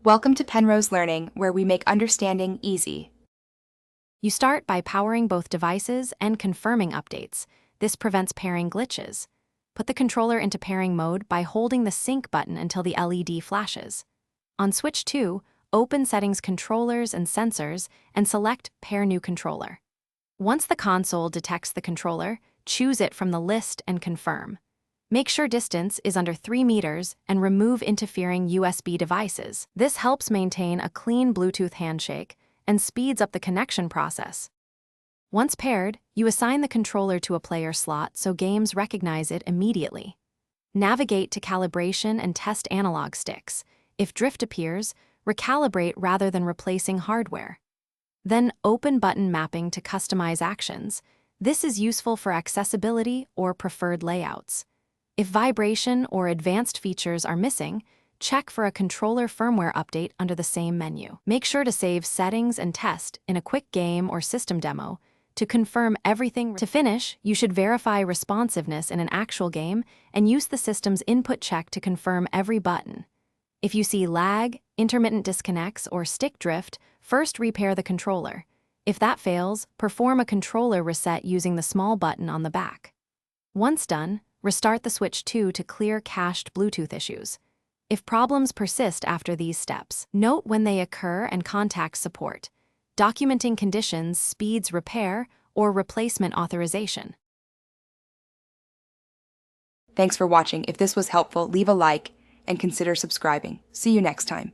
Welcome to Penrose Learning, where we make understanding easy. You start by powering both devices and confirming updates. This prevents pairing glitches. Put the controller into pairing mode by holding the sync button until the LED flashes. On switch 2, open Settings Controllers and Sensors and select Pair New Controller. Once the console detects the controller, choose it from the list and confirm. Make sure distance is under 3 meters and remove interfering USB devices. This helps maintain a clean Bluetooth handshake and speeds up the connection process. Once paired, you assign the controller to a player slot so games recognize it immediately. Navigate to Calibration and test analog sticks. If drift appears, recalibrate rather than replacing hardware. Then open button mapping to customize actions. This is useful for accessibility or preferred layouts. If vibration or advanced features are missing, check for a controller firmware update under the same menu. Make sure to save settings and test in a quick game or system demo to confirm everything. To finish, you should verify responsiveness in an actual game and use the system's input check to confirm every button. If you see lag, intermittent disconnects, or stick drift, first repair the controller. If that fails, perform a controller reset using the small button on the back. Once done, restart the Switch 2 to clear cached Bluetooth issues. If problems persist after these steps, note when they occur and contact support. Documenting conditions speeds repair or replacement authorization. Thanks for watching. If this was helpful, leave a like and consider subscribing. See you next time.